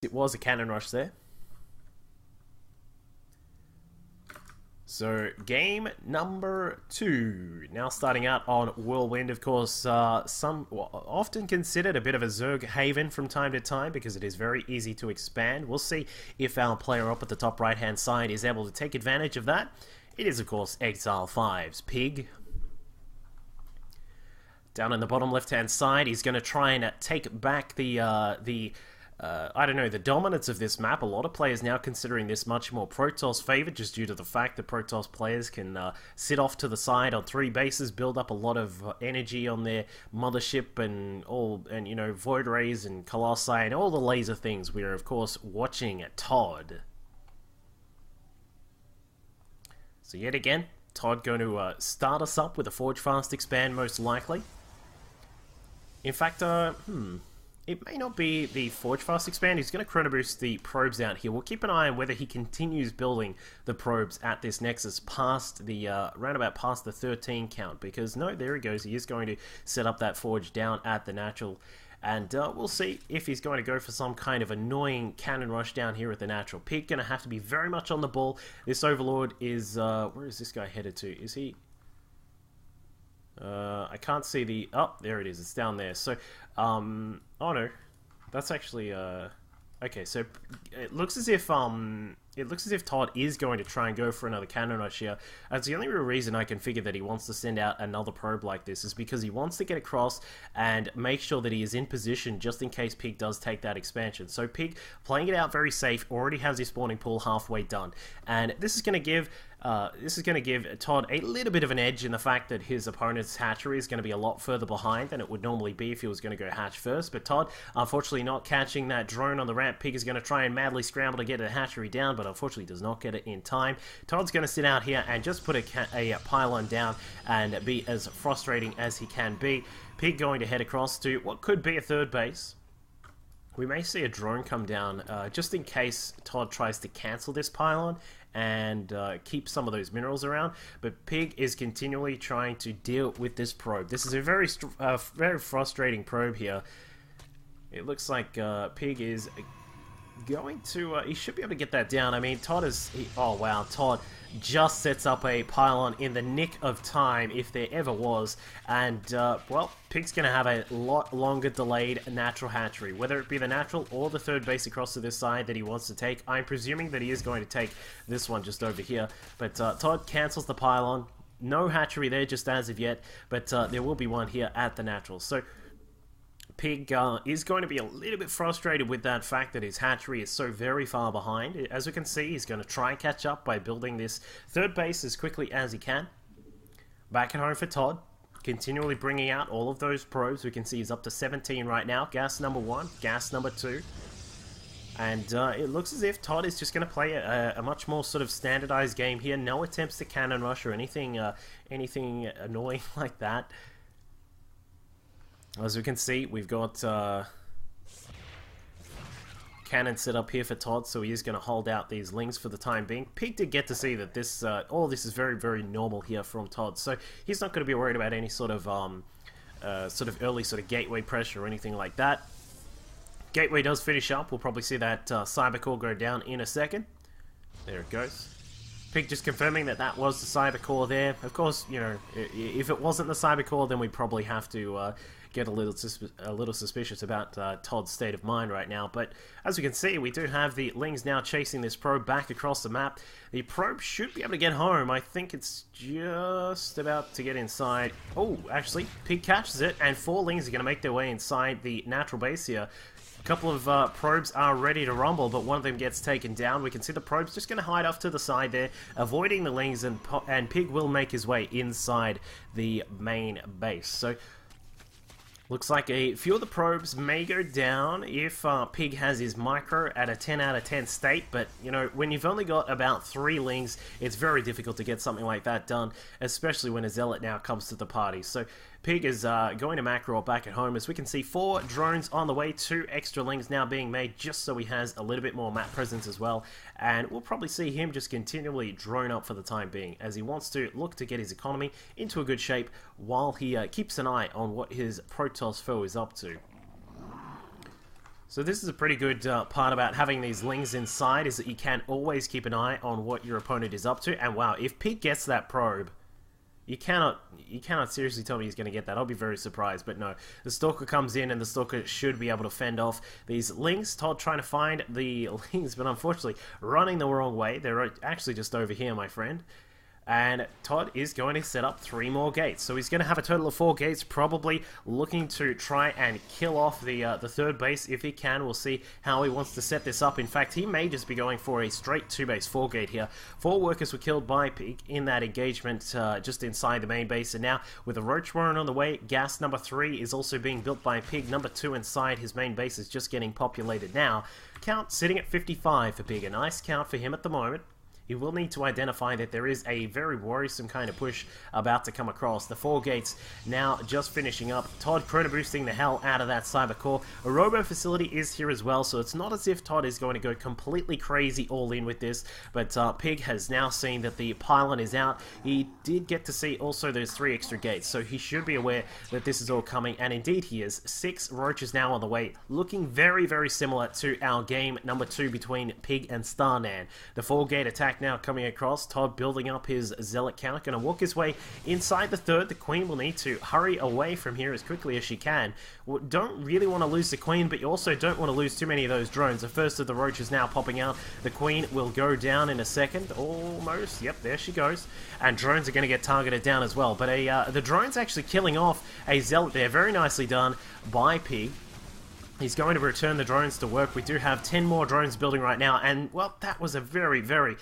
It was a cannon rush there. So, game number 2. Now starting out on Whirlwind, of course, often considered a bit of a Zerg haven from time to time because it is very easy to expand. We'll see if our player up at the top right-hand side is able to take advantage of that. It is, of course, Exile 5's PiG. Down in the bottom left-hand side, he's going to try and take back I don't know, the dominance of this map. A lot of players now considering this much more Protoss favored just due to the fact that Protoss players can sit off to the side on 3 bases, build up a lot of energy on their mothership and you know, Void Rays and Colossi and all the laser things. We are, of course, watching ToD. So yet again, ToD going to start us up with a Forge Fast expand most likely. In fact, it may not be the Forge Fast expand. He's going to chrono boost the probes out here. We'll keep an eye on whether he continues building the probes at this Nexus past the roundabout past the 13 count. Because no, there he goes. He is going to set up that Forge down at the natural. And we'll see if he's going to go for some kind of annoying cannon rush down here at the natural. PiG going to have to be very much on the ball. This Overlord is where is this guy headed to? Is he? I can't see the... Oh, there it is. It's down there. So, oh no. That's actually, okay, so it looks as if ToD is going to try and go for another cannon rush here. That's the only real reason I can figure that he wants to send out another probe like this is because he wants to get across and make sure that he is in position just in case PiG does take that expansion. So PiG, playing it out very safe, already has his spawning pool halfway done. And this is going to give ToD a little bit of an edge in the fact that his opponent's hatchery is going to be a lot further behind than it would normally be if he was going to go hatch first. But ToD, unfortunately, not catching that drone on the ramp. PiG is going to try and madly scramble to get the hatchery down, but unfortunately does not get it in time. ToD's going to sit out here and just put a pylon down and be as frustrating as he can be. PiG going to head across to what could be a third base. We may see a drone come down just in case ToD tries to cancel this pylon and keep some of those minerals around, but PiG is continually trying to deal with this probe. This is a very frustrating probe here. It looks like PiG is going to... he should be able to get that down. I mean, ToD is... oh, wow. ToD just sets up a pylon in the nick of time, if there ever was. And, well, PiG's going to have a lot longer delayed natural hatchery. Whether it be the natural or the third base across to this side that he wants to take. I'm presuming that he is going to take this one just over here. But ToD cancels the pylon. No hatchery there just as of yet. But there will be one here at the natural. So... PiG is going to be a little bit frustrated with that fact that his hatchery is so very far behind. As we can see, he's going to try and catch up by building this third base as quickly as he can. Back at home for ToD, continually bringing out all of those probes. We can see he's up to 17 right now. Gas number 1, gas number 2. And it looks as if ToD is just going to play a much more sort of standardized game here. No attempts to cannon rush or anything annoying like that. As we can see, we've got cannon set up here for ToD, so he is going to hold out these lings for the time being. PiG did get to see that this all this is very, very normal here from ToD, so he's not going to be worried about any sort of early gateway pressure or anything like that. Gateway does finish up. We'll probably see that cyber core go down in a second. There it goes. PiG just confirming that that was the cyber core there. Of course, you know, if it wasn't the cyber core, then we'd probably have to get a little suspicious about ToD's state of mind right now. But as we can see, we do have the Lings now chasing this probe back across the map. The probe should be able to get home. I think it's just about to get inside. Oh, actually, PiG catches it, and 4 Lings are going to make their way inside the natural base here. A couple of probes are ready to rumble, but one of them gets taken down. We can see the probe's just going to hide off to the side there, avoiding the Lings, and PiG will make his way inside the main base. So, looks like a few of the probes may go down if PiG has his micro at a 10 out of 10 state, but, you know, when you've only got about 3 Lings, it's very difficult to get something like that done, especially when a Zealot now comes to the party. So, PiG is going to macro back at home. As we can see, 4 drones on the way, 2 extra Lings now being made just so he has a little bit more map presence as well. And we'll probably see him just continually drone up for the time being as he wants to look to get his economy into a good shape while he keeps an eye on what his Protoss foe is up to. So this is a pretty good part about having these lings inside, is that you can always keep an eye on what your opponent is up to. And wow, if PiG gets that probe, you cannot seriously tell me he's going to get that. I'll be very surprised, but no. The Stalker comes in, and the Stalker should be able to fend off these lings. ToD trying to find the lings, but unfortunately running the wrong way. They're actually just over here, my friend. And ToD is going to set up 3 more gates. So he's going to have a total of 4 gates, probably looking to try and kill off the third base if he can. We'll see how he wants to set this up. In fact, he may just be going for a straight 2-base 4 gate here. 4 workers were killed by PiG in that engagement just inside the main base. And now, with a Roach Warren on the way, gas number 3 is also being built by PiG. Number 2 inside his main base is just getting populated now. Count sitting at 55 for PiG. A nice count for him at the moment. You will need to identify that there is a very worrisome kind of push about to come across. The 4 gates now just finishing up. ToD chrono boosting the hell out of that cyber core. A robo facility is here as well, so it's not as if ToD is going to go completely crazy all in with this, but PiG has now seen that the pylon is out. He did get to see also those 3 extra gates, so he should be aware that this is all coming, and indeed he is. 6 roaches now on the way, looking very, very similar to our game number 2 between PiG and Starnan. The 4 gate attack now coming across. ToD building up his zealot count, going to walk his way inside the third. The Queen will need to hurry away from here as quickly as she can. Don't really want to lose the Queen, but you also don't want to lose too many of those drones. The first of the roaches now popping out. The Queen will go down in a second, almost. Yep, there she goes. And drones are going to get targeted down as well. But the drone's actually killing off a zealot there. Very nicely done by PiG. He's going to return the drones to work. We do have 10 more drones building right now, and, well, that was a very, very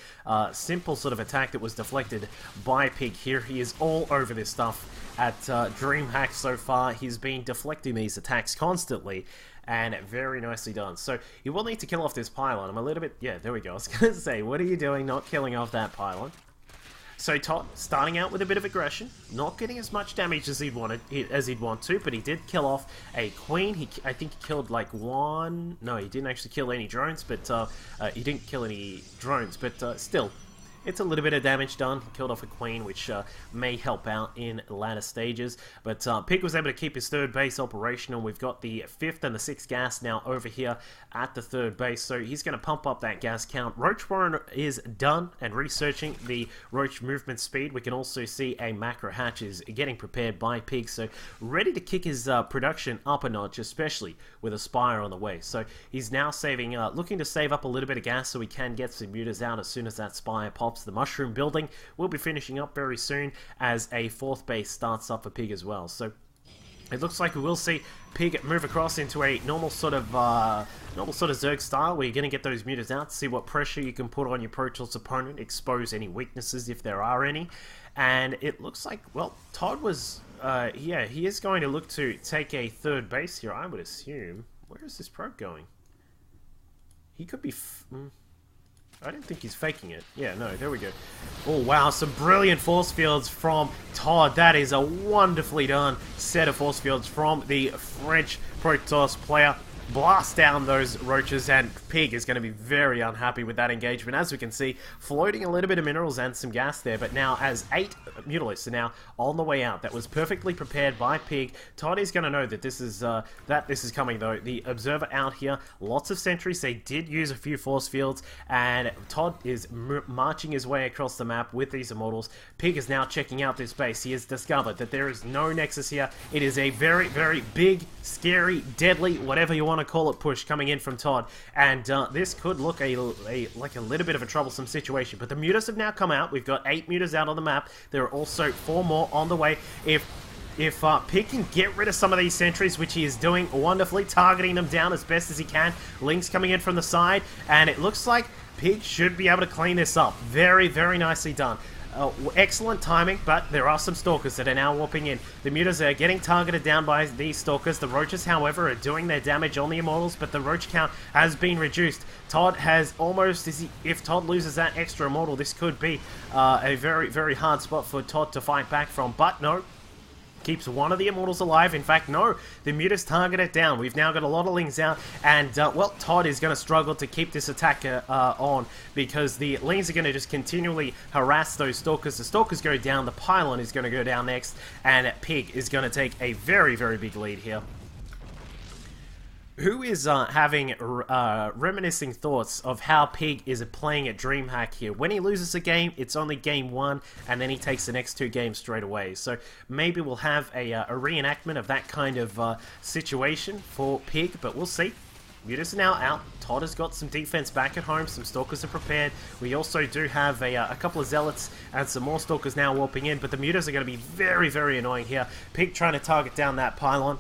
simple sort of attack that was deflected by PiG here. He is all over this stuff at DreamHack so far. He's been deflecting these attacks constantly, and very nicely done. So, you will need to kill off this pylon. I'm a little bit... Yeah, there we go. I was going to say, what are you doing not killing off that pylon? So ToD starting out with a bit of aggression, not getting as much damage as he'd want to, but he did kill off a Queen. I think he killed like 1. No, he didn't actually kill any drones, but he didn't kill any drones. But still, it's a little bit of damage done. He killed off a Queen, which may help out in latter stages. But PiG was able to keep his third base operational. We've got the 5th and the 6th gas now over here at the third base. So he's going to pump up that gas count. Roach Warren is done and researching the Roach movement speed. We can also see a macro hatch is getting prepared by PiG. So ready to kick his production up a notch, especially with a Spire on the way. So he's now saving, looking to save up a little bit of gas so we can get some mutas out as soon as that Spire pops. The mushroom building will be finishing up very soon as a 4th base starts up for PiG as well. So it looks like we will see PiG move across into a normal sort of Zerg style, where you're going to get those mutas out, see what pressure you can put on your Protoss opponent, expose any weaknesses if there are any. And it looks like, well, ToD was, yeah, he is going to look to take a 3rd base here, I would assume. Where is this probe going? He could be... I don't think he's faking it. Yeah, no, there we go. Oh, wow, some brilliant force fields from ToD. That is a wonderfully done set of force fields from the French Protoss player. Blast down those roaches, and PiG is going to be very unhappy with that engagement. As we can see, floating a little bit of minerals and some gas there, but now as 8 Mutalisks are now on the way out. That was perfectly prepared by PiG. ToD is going to know that this is coming, though. The observer out here, lots of sentries. They did use a few force fields, and ToD is marching his way across the map with these immortals. PiG is now checking out this base. He has discovered that there is no nexus here. It is a very, very big, scary, deadly, whatever you want to call it, push coming in from ToD, and this could look like a little bit of a troublesome situation. But the mutas have now come out. We've got 8 mutas out on the map. There are also 4 more on the way. If PiG can get rid of some of these sentries, which he is doing wonderfully, targeting them down as best as he can. Lings coming in from the side, and it looks like PiG should be able to clean this up. Very, very nicely done. Excellent timing, but there are some Stalkers that are now warping in. The mutas are getting targeted down by these Stalkers. The Roaches, however, are doing their damage on the Immortals, but the Roach count has been reduced. ToD has almost... If ToD loses that extra Immortal, this could be a very, very hard spot for ToD to fight back from, but no. Keeps one of the Immortals alive. In fact, no, the mutas target it down. We've now got a lot of Lings out, and, well, ToD is going to struggle to keep this attack on, because the Lings are going to just continually harass those Stalkers. The Stalkers go down, the Pylon is going to go down next, and PiG is going to take a very, very big lead here. who is having reminiscing thoughts of how Pig is playing at DreamHack here? When he loses a game, it's only game 1, and then he takes the next 2 games straight away. So maybe we'll have a reenactment of that kind of situation for Pig, but we'll see. Mutas are now out. ToD has got some defense back at home. Some Stalkers are prepared. We also do have a couple of Zealots and some more Stalkers now warping in, but the Mutas are going to be very, very annoying here. Pig trying to target down that pylon.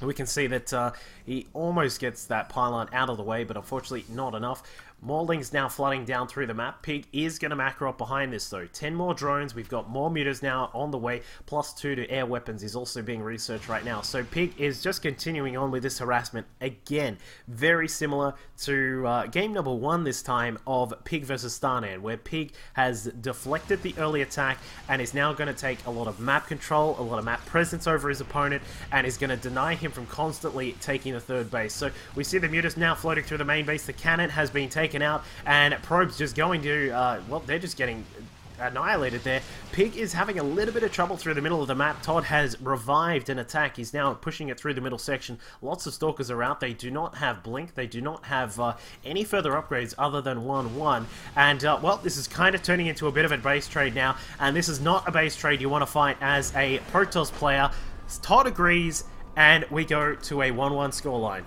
We can see that he almost gets that pylon out of the way, but unfortunately not enough. Maulings now flooding down through the map. Pig is going to macro up behind this though. 10 more drones. We've got more mutas now on the way. +2 to air weapons is also being researched right now. So Pig is just continuing on with this harassment again. Very similar to game number 1 this time of Pig versus Starnan, where Pig has deflected the early attack and is now going to take a lot of map control, a lot of map presence over his opponent, and is going to deny him from constantly taking the 3rd base. So we see the mutas now floating through the main base. The cannon has been taken out, and Probe's just going to, well, they're just getting annihilated there. Pig is having a little bit of trouble through the middle of the map. ToD has revived an attack. He's now pushing it through the middle section. Lots of Stalkers are out. They do not have Blink. They do not have any further upgrades other than 1-1. And, well, this is kind of turning into a bit of a base trade now, and this is not a base trade you want to fight as a Protoss player. ToD agrees, and we go to a 1-1 scoreline.